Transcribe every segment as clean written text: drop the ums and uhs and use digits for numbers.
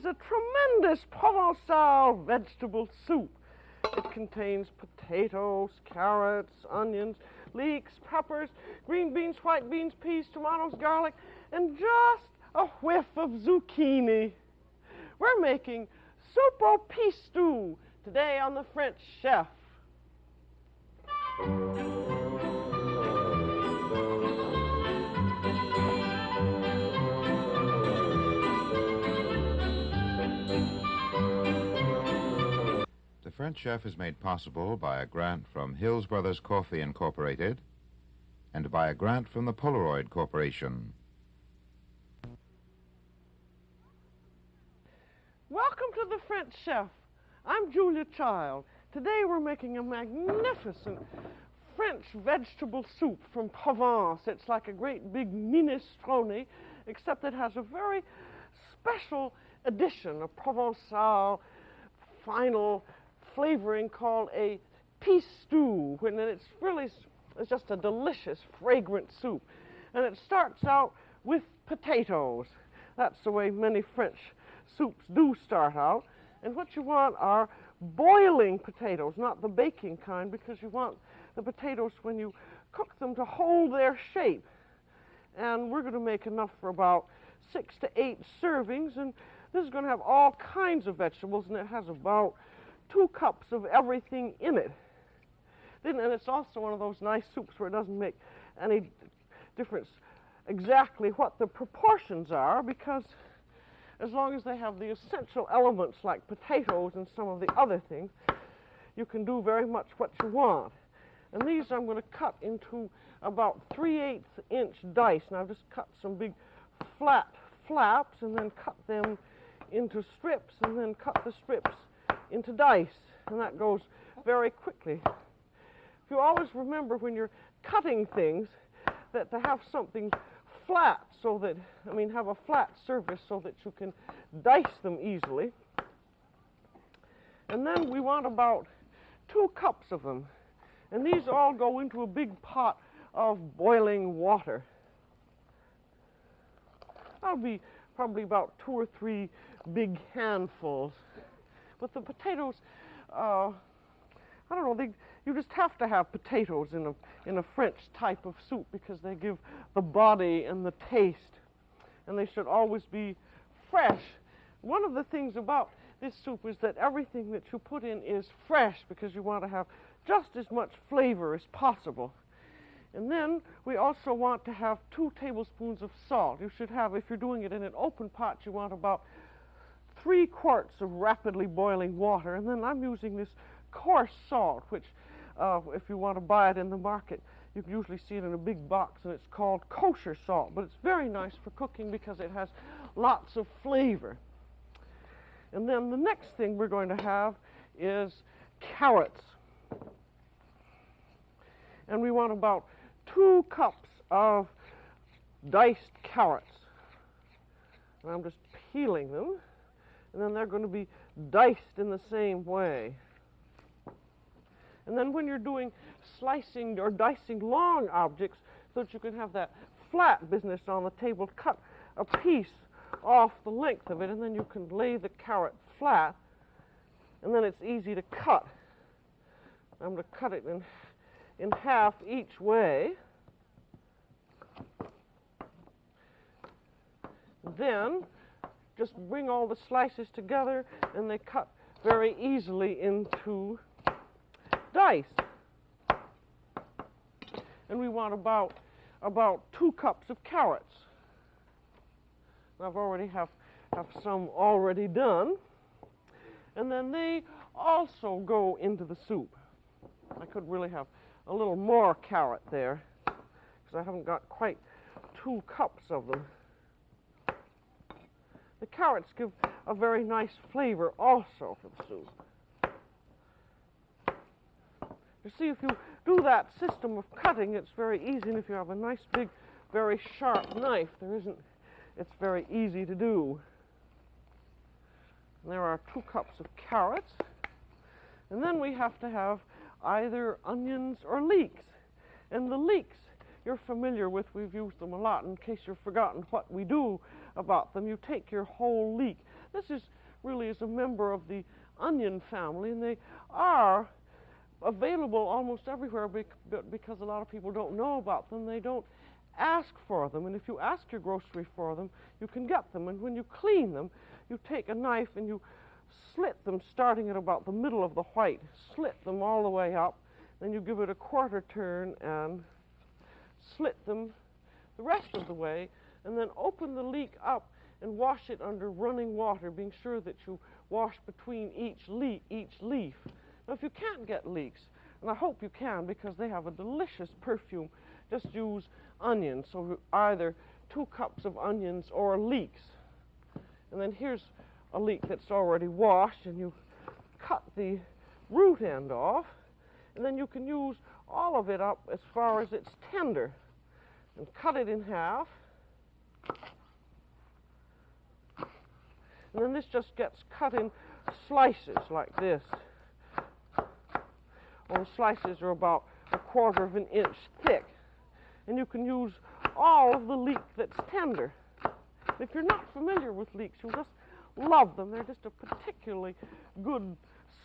is a tremendous Provençal vegetable soup. It contains potatoes, carrots, onions, leeks, peppers, green beans, white beans, peas, tomatoes, garlic, and just a whiff of zucchini. We're making Soupe Pistou today on the French Chef. The French Chef is made possible by a grant from Hills Brothers Coffee Incorporated and by a grant from the Polaroid Corporation. Welcome to the French Chef. I'm Julia Child. Today we're making a magnificent French vegetable soup from Provence. It's like a great big minestrone, except it has a very special addition, a Provençal final flavoring called a Pistou, and it's just a delicious, fragrant soup. And it starts out with potatoes. That's the way many French soups do start out. And what you want are boiling potatoes, not the baking kind, because you want the potatoes, when you cook them, to hold their shape. And we're going to make enough for about 6 to 8 servings, and this is going to have all kinds of vegetables, and it has about 2 cups of everything in it. And it's also one of those nice soups where it doesn't make any difference exactly what the proportions are, because as long as they have the essential elements like potatoes and some of the other things, you can do very much what you want. And these I'm going to cut into about 3/8 inch dice. And I've just cut some big flat flaps and then cut them into strips and then cut the strips into dice. And that goes very quickly. You always remember when you're cutting things that to have something flat, so that, have a flat surface so that you can dice them easily. And then we want about 2 cups of them. And these all go into a big pot of boiling water. That'll be probably about 2 or 3 big handfuls. But the potatoes, I don't know, you just have to have potatoes in a French type of soup because they give the body and the taste. And they should always be fresh. One of the things about this soup is that everything that you put in is fresh because you want to have just as much flavor as possible. And then we also want to have 2 tablespoons of salt. You should have, if you're doing it in an open pot, you want about 3 quarts of rapidly boiling water. And then I'm using this coarse salt, which if you want to buy it in the market, you can usually see it in a big box, and it's called kosher salt. But it's very nice for cooking because it has lots of flavor. And then the next thing we're going to have is carrots. And we want about 2 cups of diced carrots. And I'm just peeling them. And then they're going to be diced in the same way. And then when you're doing slicing or dicing long objects, so that you can have that flat business on the table, cut a piece off the length of it, and then you can lay the carrot flat, and then it's easy to cut. I'm going to cut it in half each way. Then just bring all the slices together, and they cut very easily into dice. And we want about 2 cups of carrots. I've already have some already done. And then they also go into the soup. I could really have a little more carrot there because I haven't got quite 2 cups of them. The carrots give a very nice flavor also for the soup. You see, if you do that system of cutting, it's very easy, and if you have a nice big, very sharp knife, it's very easy to do. And there are 2 cups of carrots, and then we have to have either onions or leeks. And the leeks, you're familiar with, we've used them a lot. In case you've forgotten what we do about them, you take your whole leek. This is really is a member of the onion family, and they are available almost everywhere because a lot of people don't know about them. They don't ask for them, and if you ask your grocery for them, you can get them. And when you clean them, you take a knife and you slit them starting at about the middle of the white, slit them all the way up, then you give it a quarter turn and slit them the rest of the way, and then open the leek up and wash it under running water, being sure that you wash between each leaf. Now, if you can't get leeks, and I hope you can because they have a delicious perfume, just use onions, so either 2 cups of onions or leeks. And then here's a leek that's already washed, and you cut the root end off, and then you can use all of it up as far as it's tender, and cut it in half. And then this just gets cut in slices like this. Well, the slices are about 1/4 of an inch thick. And you can use all of the leek that's tender. If you're not familiar with leeks, you'll just love them. They're just a particularly good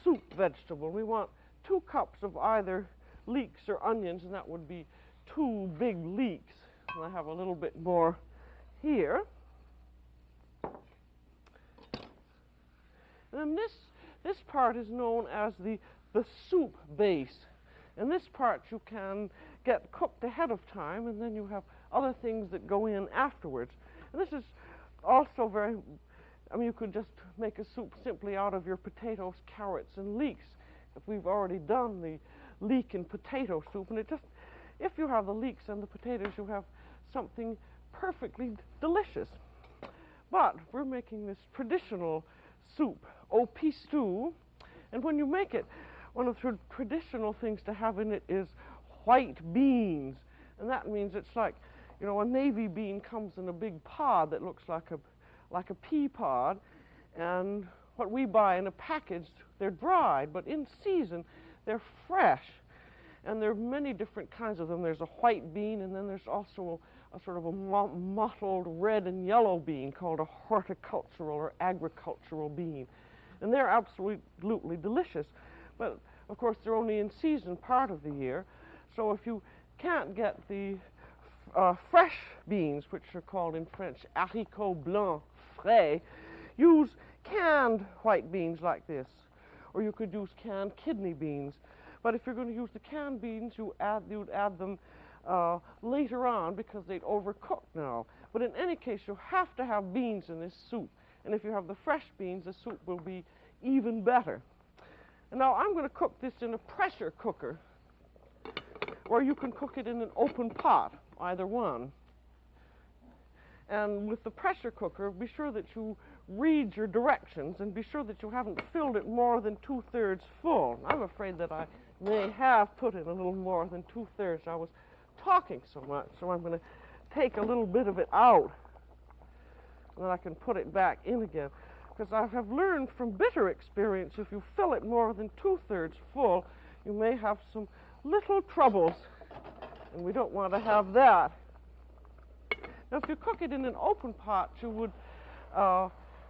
soup vegetable. We want 2 cups of either leeks or onions, and that would be 2 big leeks. And I have a little bit more here. And then this part is known as the soup base. And this part you can get cooked ahead of time, and then you have other things that go in afterwards. And this is also very, you could just make a soup simply out of your potatoes, carrots, and leeks. If we've already done the leek and potato soup, and if you have the leeks and the potatoes, you have something perfectly delicious. But we're making this traditional soup, au pistou, and when you make it, one of the traditional things to have in it is white beans, and that means it's like, a navy bean comes in a big pod that looks like a pea pod, and what we buy in a package, they're dried, but in season, they're fresh, and there are many different kinds of them. There's a white bean, and then there's also a sort of a mottled red and yellow bean called a horticultural or agricultural bean, and they're absolutely delicious. But of course, they're only in season part of the year. So if you can't get the fresh beans, which are called in French haricots blancs frais, use canned white beans like this. Or you could use canned kidney beans. But if you're going to use the canned beans, you'd add them later on because they'd overcook now. But in any case, you have to have beans in this soup. And if you have the fresh beans, the soup will be even better. And now I'm going to cook this in a pressure cooker, or you can cook it in an open pot, either one. And with the pressure cooker, be sure that you read your directions and be sure that you haven't filled it more than 2/3 full. I'm afraid that I may have put in a little more than 2/3. I was talking so much, so I'm going to take a little bit of it out, and then I can put it back in again. Because I have learned from bitter experience, if you fill it more than 2/3 full, you may have some little troubles, and we don't want to have that. Now, if you cook it in an open pot, you would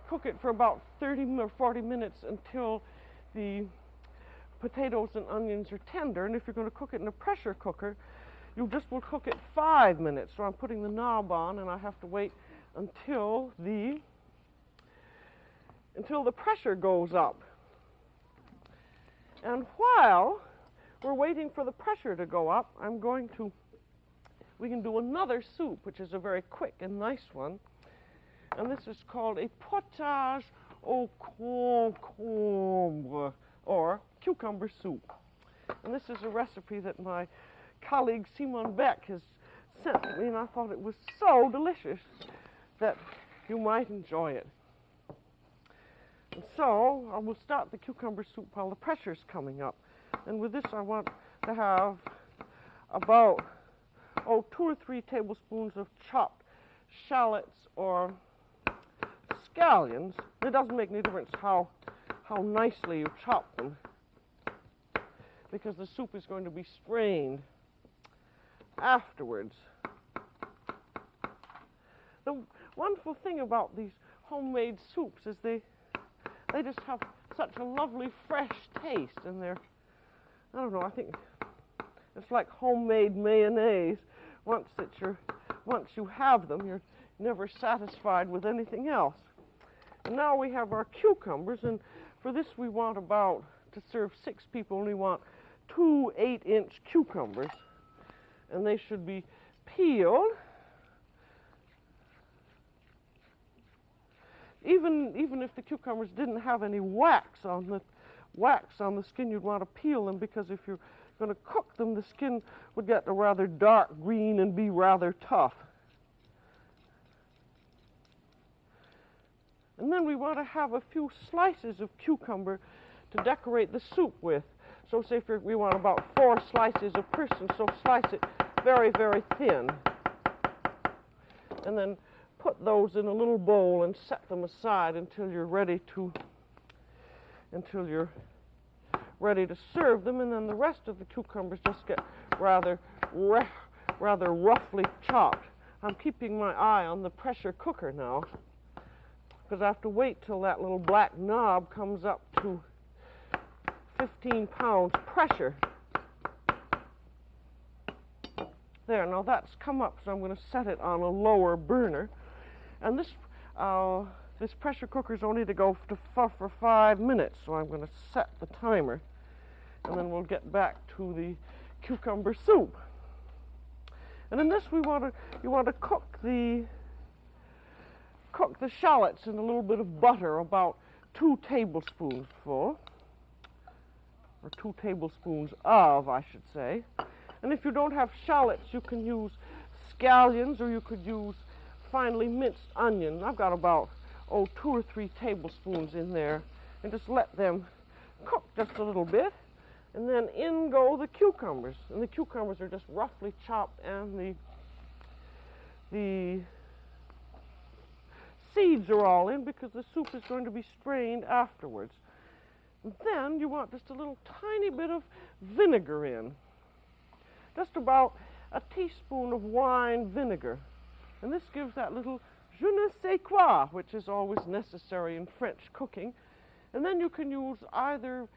cook it for about 30 or 40 minutes until the potatoes and onions are tender. And if you're going to cook it in a pressure cooker, you just will cook it 5 minutes. So I'm putting the knob on, and I have to wait until the pressure goes up. And while we're waiting for the pressure to go up, we can do another soup, which is a very quick and nice one. And this is called a potage au concombre, or cucumber soup. And this is a recipe that my colleague Simon Beck has sent me, and I thought it was so delicious that you might enjoy it. And so I will start the cucumber soup while the pressure's coming up. And with this, I want to have about 2 or 3 tablespoons of chopped shallots or scallions. It doesn't make any difference how nicely you chop them, because the soup is going to be strained afterwards. wonderful thing about these homemade soups is they just have such a lovely fresh taste, and they're, I don't know, I think it's like homemade mayonnaise. Once you have them, you're never satisfied with anything else. And now we have our cucumbers, and for this we want about, to serve 6 people, we want 2 8-inch cucumbers, and they should be peeled. Even if the cucumbers didn't have any wax on the skin, you'd want to peel them, because if you're going to cook them, the skin would get a rather dark green and be rather tough. And then we want to have a few slices of cucumber to decorate the soup with. So say we want about 4 slices a person, so slice it very, very thin. And then put those in a little bowl and set them aside until you're ready to serve them. And then the rest of the cucumbers just get rather roughly chopped. I'm keeping my eye on the pressure cooker now, because I have to wait till that little black knob comes up to 15 pounds pressure. There, now that's come up, so I'm going to set it on a lower burner. And this pressure cooker is only to go for 5 minutes, so I'm going to set the timer, and then we'll get back to the cucumber soup. And in this you want to cook the shallots in a little bit of butter, about 2 tablespoons full, or 2 tablespoons of, I should say. And if you don't have shallots, you can use scallions, or you could use finely minced onions. I've got about 2 or 3 tablespoons in there, and just let them cook just a little bit, and then in go the cucumbers. And the cucumbers are just roughly chopped, and the seeds are all in, because the soup is going to be strained afterwards. And then you want just a little tiny bit of vinegar in, just about a teaspoon of wine vinegar. And this gives that little je ne sais quoi, which is always necessary in French cooking. And then you can use either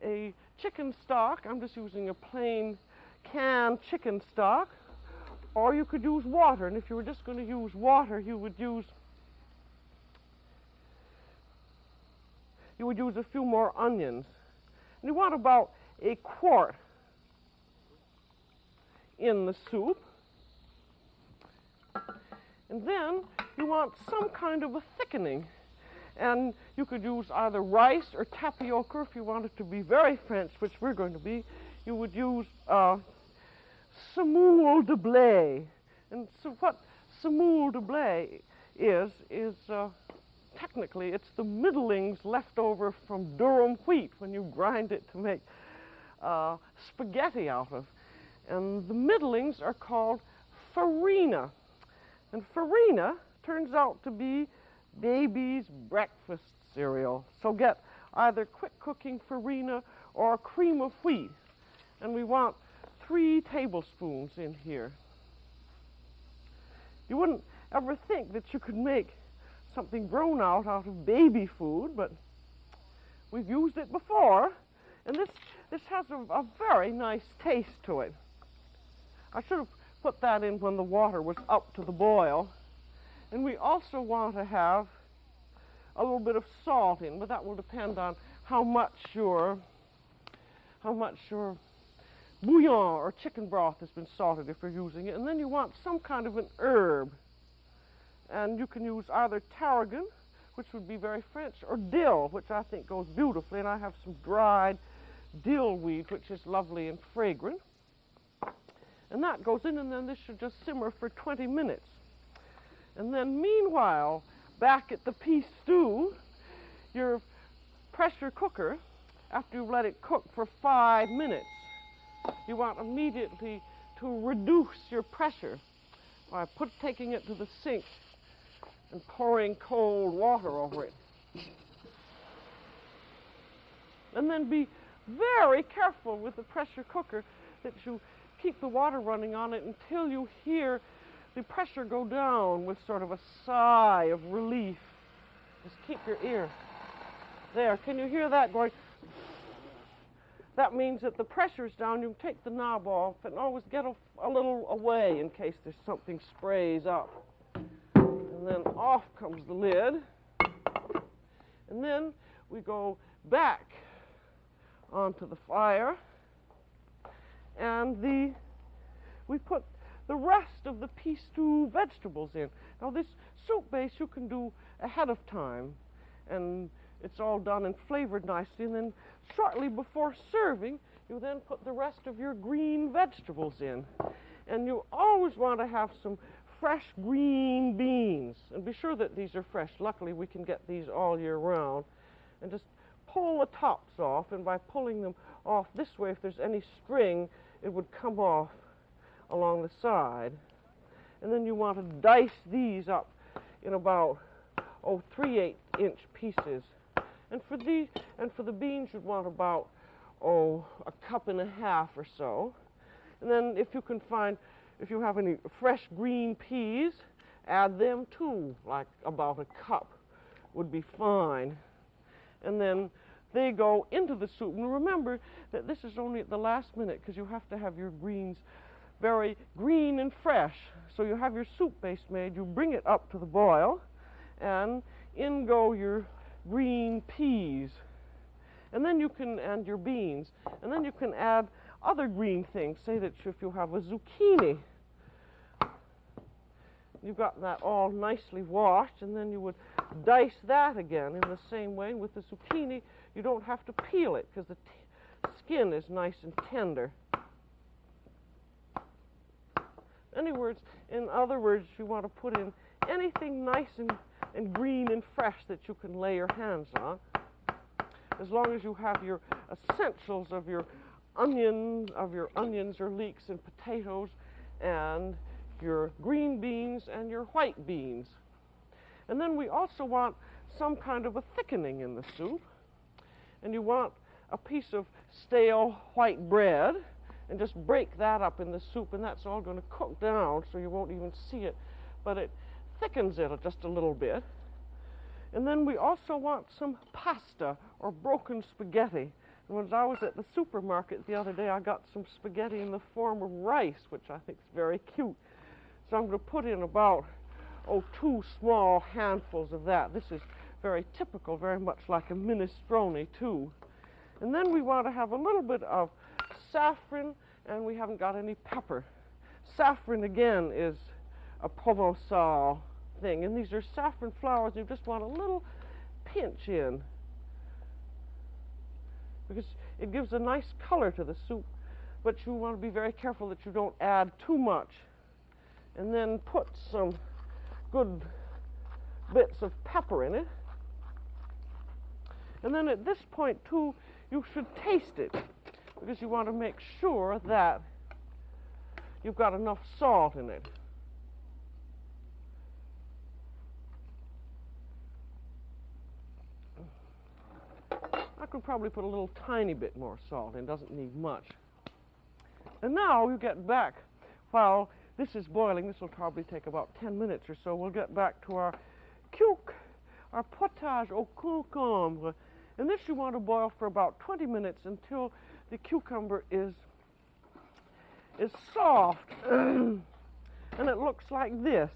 a chicken stock, I'm just using a plain canned chicken stock, or you could use water. And if you were just going to use water, you would use a few more onions. And you want about a quart in the soup. And then you want some kind of a thickening. And you could use either rice or tapioca if you want it to be very French, which we're going to be. You would use semoule de blé. And so what semoule de blé is technically it's the middlings left over from durum wheat when you grind it to make spaghetti out of. And the middlings are called farina. And farina turns out to be baby's breakfast cereal. So get either quick cooking farina or cream of wheat. And we want 3 tablespoons in here. You wouldn't ever think that you could make something grown out of baby food, but we've used it before. And this has a very nice taste to it. I should have put that in when the water was up to the boil. And we also want to have a little bit of salt in, but that will depend on how much your bouillon or chicken broth has been salted if you're using it. And then you want some kind of an herb. And you can use either tarragon, which would be very French, or dill, which I think goes beautifully. And I have some dried dill weed, which is lovely and fragrant. And that goes in, and then this should just simmer for 20 minutes. And then meanwhile, back at the Pistou, your pressure cooker, after you've let it cook for 5 minutes, you want immediately to reduce your pressure by taking it to the sink and pouring cold water over it. And then be very careful with the pressure cooker that you keep the water running on it until you hear the pressure go down with sort of a sigh of relief. Just keep your ear. There, can you hear that going? That means that the pressure's down. You can take the knob off and always get a little away in case there's something sprays up. And then off comes the lid. And then we go back onto the fire. And we put the rest of the Pistou vegetables in. Now this soup base you can do ahead of time. And it's all done and flavored nicely. And then shortly before serving, you then put the rest of your green vegetables in. And you always want to have some fresh green beans. And be sure that these are fresh. Luckily, we can get these all year round. And just pull the tops off. And by pulling them off this way, if there's any string, it would come off along the side. And then you want to dice these up in about 3/8-inch pieces. And for the beans, you'd want about a cup and a half or so. And then if you have any fresh green peas, add them too, like about a cup would be fine. And then they go into the soup. And remember that this is only at the last minute because you have to have your greens very green and fresh. So you have your soup base made, you bring it up to the boil, and in go your green peas. And then and your beans. And then you can add other green things. Say that if you have a zucchini, you've got that all nicely washed, and then you would dice that again in the same way. With the zucchini, you don't have to peel it because the skin is nice and tender. In other words, you want to put in anything nice and green and fresh that you can lay your hands on, as long as you have your essentials of your onions or leeks and potatoes and your green beans and your white beans. And then we also want some kind of a thickening in the soup. And you want a piece of stale white bread, and just break that up in the soup, and that's all going to cook down so you won't even see it, but it thickens it just a little bit. And then we also want some pasta or broken spaghetti. And when I was at the supermarket the other day, I got some spaghetti in the form of rice, which I think is very cute. So I'm going to put in about 2 small handfuls of that. This is very typical, very much like a minestrone too. And then we want to have a little bit of saffron, and we haven't got any pepper. Saffron, again, is a Provençal thing, and these are saffron flowers. You just want a little pinch in because it gives a nice color to the soup, but you want to be very careful that you don't add too much. And then put some good bits of pepper in it. And then at this point, too, you should taste it, because you want to make sure that you've got enough salt in it. I could probably put a little tiny bit more salt in, doesn't need much. And now you get back, while this is boiling, this will probably take about 10 minutes or so, we'll get back to our potage au concombre. And this you want to boil for about 20 minutes until the cucumber is soft. And it looks like this.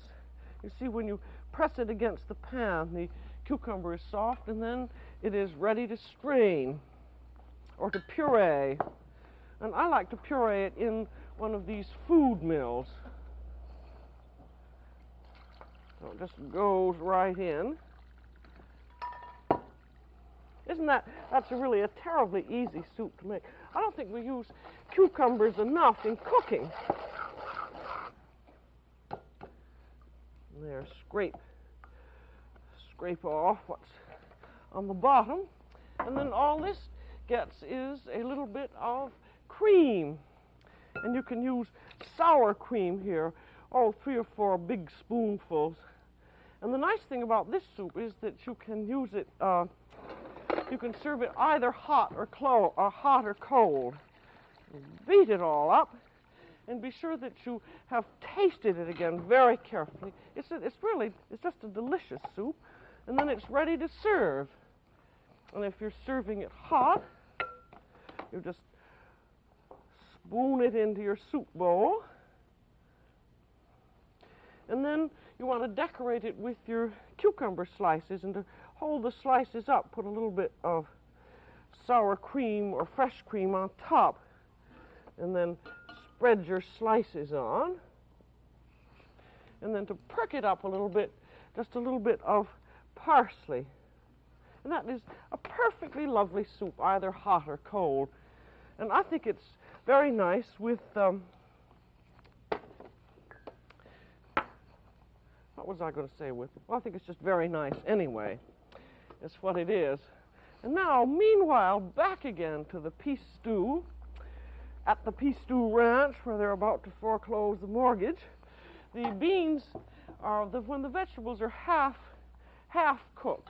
You see, when you press it against the pan, the cucumber is soft, and then it is ready to strain or to puree. And I like to puree it in one of these food mills. So it just goes right in. That's really a terribly easy soup to make. I don't think we use cucumbers enough in cooking. There, scrape off what's on the bottom. And then all this gets is a little bit of cream. And you can use sour cream here, 3 or 4 big spoonfuls. And the nice thing about this soup is that you can use it, you can serve it either hot or cold. Beat it all up, and be sure that you have tasted it again very carefully. It's just a delicious soup, and then it's ready to serve. And if you're serving it hot, you just spoon it into your soup bowl, and then you want to decorate it with your cucumber slices, and to hold the slices up, put a little bit of sour cream or fresh cream on top, and then spread your slices on, and then to perk it up a little bit, just a little bit of parsley. And that is a perfectly lovely soup, either hot or cold. And I think it's very nice with, what was I going to say with it? Well, I think it's just very nice anyway. That's what it is. And now, meanwhile, back again to the Pistou, at the Pistou Ranch, where they're about to foreclose the mortgage. The beans are, when the vegetables are half cooked,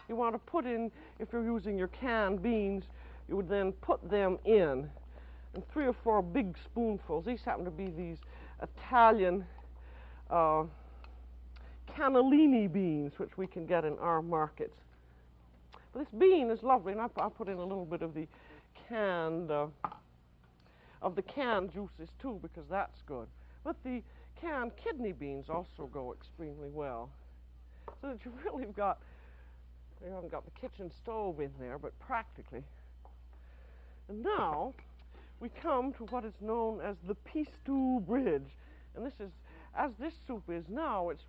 you want to put in, if you're using your canned beans, you would then put them in 3 or 4 big spoonfuls. These happen to be these Italian cannellini beans, which we can get in our markets. But this bean is lovely, and I put in a little bit of the canned juices too, because that's good. But the canned kidney beans also go extremely well. So that you haven't got the kitchen stove in there, but practically. And now we come to what is known as the Pistou Bridge. And this is, as this soup is now, it's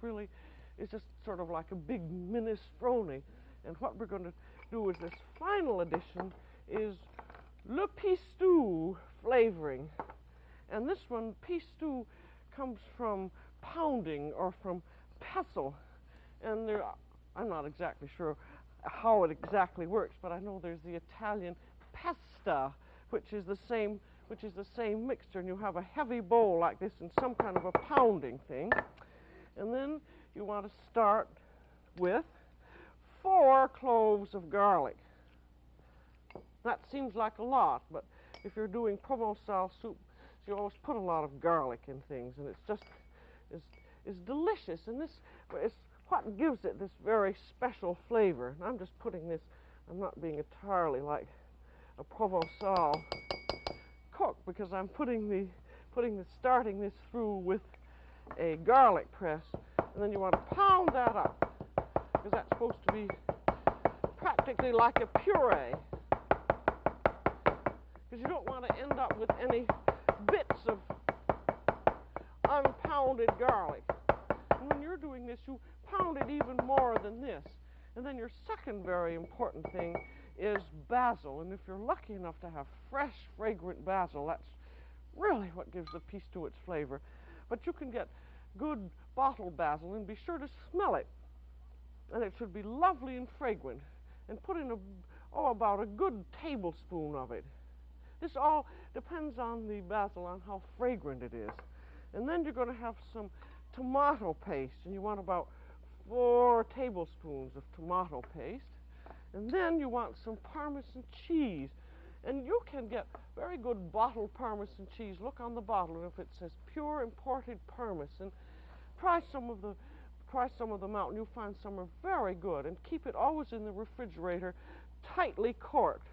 just sort of like a big minestrone. And what we're going to do is this final addition is le Pistou flavoring. And this one, Pistou, comes from pounding or from pestle. And I'm not exactly sure how it exactly works, but I know there's the Italian pasta, which is the same mixture, and you have a heavy bowl like this and some kind of a pounding thing. And then you want to start with 4 cloves of garlic. That seems like a lot, but if you're doing Provençal soup, you always put a lot of garlic in things, and it's just is delicious. And this is what gives it this very special flavor. And I'm just putting this, I'm not being entirely like a Provençal cook, because I'm starting this through with a garlic press, and then you want to pound that up, because that's supposed to be practically like a puree, because you don't want to end up with any bits of unpounded garlic. And when you're doing this, you pound it even more than this. And then your second very important thing is basil. And if you're lucky enough to have fresh, fragrant basil, that's really what gives the Pistou its flavor. But you can get good bottled basil, and be sure to smell it. And it should be lovely and fragrant. And put in about a good tablespoon of it. This all depends on the basil, on how fragrant it is. And then you're going to have some tomato paste, and you want about 4 tablespoons of tomato paste. And then you want some Parmesan cheese. And you can get very good bottled Parmesan cheese. Look on the bottle, and if it says pure imported Parmesan, try some of them out, and you'll find some are very good. And keep it always in the refrigerator, tightly corked.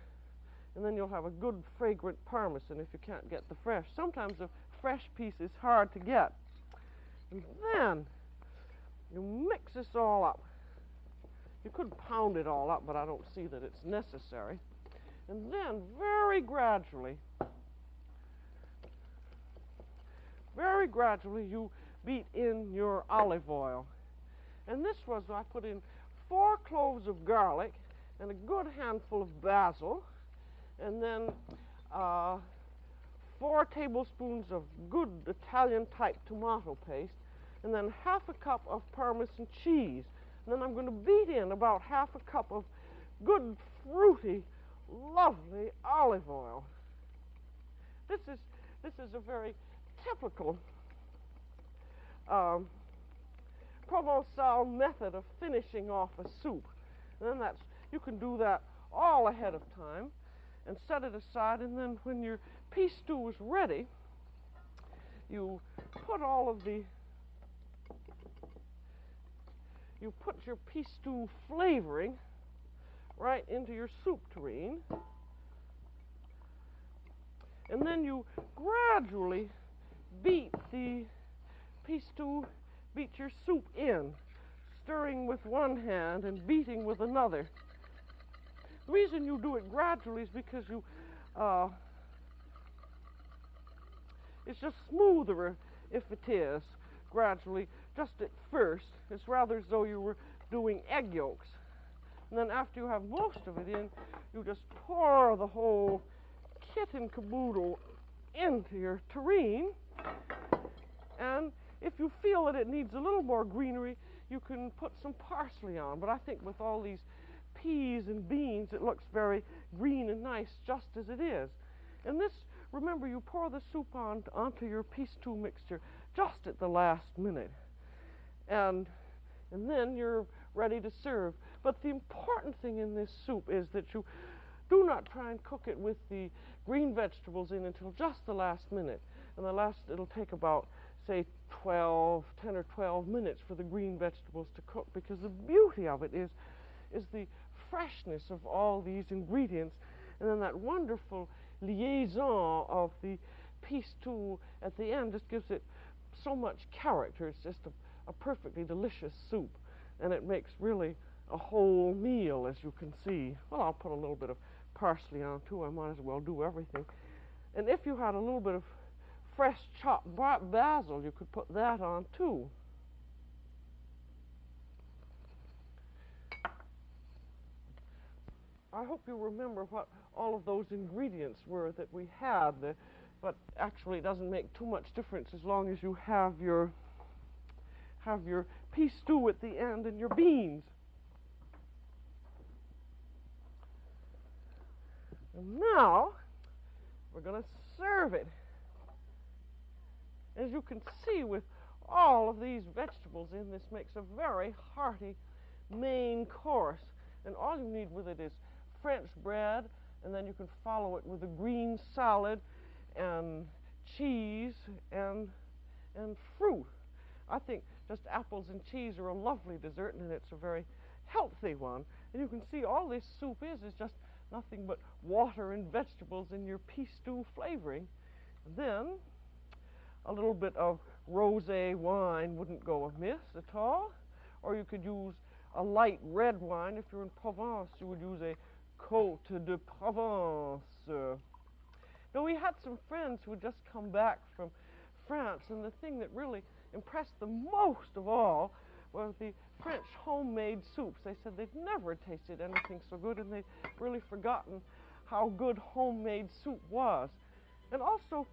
And then you'll have a good fragrant Parmesan if you can't get the fresh. Sometimes the fresh piece is hard to get. And then you mix this all up. You could pound it all up, but I don't see that it's necessary. And then very gradually you beat in your olive oil. And this was, I put in 4 cloves of garlic and a good handful of basil, and then 4 tablespoons of good Italian-type tomato paste, and then half a cup of Parmesan cheese. And then I'm going to beat in about half a cup of good, fruity, lovely olive oil. This is a very typical Provençal method of finishing off a soup. And then you can do that all ahead of time and set it aside, and then when your Pistou is ready, you put all of the, you put your Pistou flavoring right into your soup tureen, and then you gradually beat the Pistou, beat your soup in, stirring with one hand and beating with another. The reason you do it gradually is because you, it's just smoother if it is gradually. Just at first, it's rather as though you were doing egg yolks. And then after you have most of it in, you just pour the whole kit and caboodle into your tureen. And if you feel that it needs a little more greenery, you can put some parsley on. But I think with all these peas and beans, it looks very green and nice just as it is. And this, remember, you pour the soup onto your Pistou mixture just at the last minute. And then you're ready to serve. But the important thing in this soup is that you do not try and cook it with the green vegetables in until just the last minute. And it'll take about, say, 10 or 12 minutes for the green vegetables to cook, because the beauty of it is the freshness of all these ingredients, and then that wonderful liaison of the Pistou at the end just gives it so much character. It's just a perfectly delicious soup, and it makes really a whole meal, as you can see. Well, I'll put a little bit of parsley on too. I might as well do everything. And if you had a little bit of fresh chopped basil, you could put that on too. I hope you remember what all of those ingredients were that we had, but actually it doesn't make too much difference as long as you have your Pistou at the end and your beans. And now we're going to serve it. As you can see, with all of these vegetables in, this makes a very hearty main course. And all you need with it is French bread, and then you can follow it with a green salad and cheese and fruit. I think just apples and cheese are a lovely dessert, and it's a very healthy one. And you can see all this soup is just nothing but water and vegetables in your Pistou flavoring. And then a little bit of rosé wine wouldn't go amiss at all. Or you could use a light red wine. If you're in Provence, you would use a Côte de Provence. Now, we had some friends who had just come back from France, and the thing that really impressed them most of all was the French homemade soups. They said they'd never tasted anything so good, and they'd really forgotten how good homemade soup was. And also,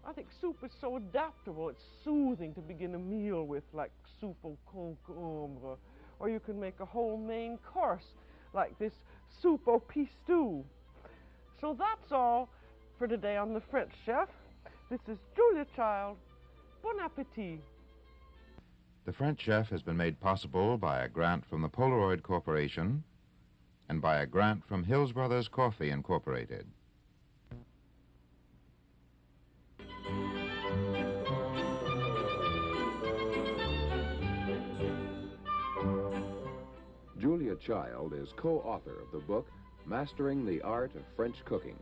I think soup is so adaptable. It's soothing to begin a meal with, like soupe au concombre. Or you can make a whole main course, like this soupe au Pistou. So that's all for today on The French Chef. This is Julia Child. Bon appétit. The French Chef has been made possible by a grant from the Polaroid Corporation and by a grant from Hills Brothers Coffee Incorporated. Julia Child is co-author of the book Mastering the Art of French Cooking.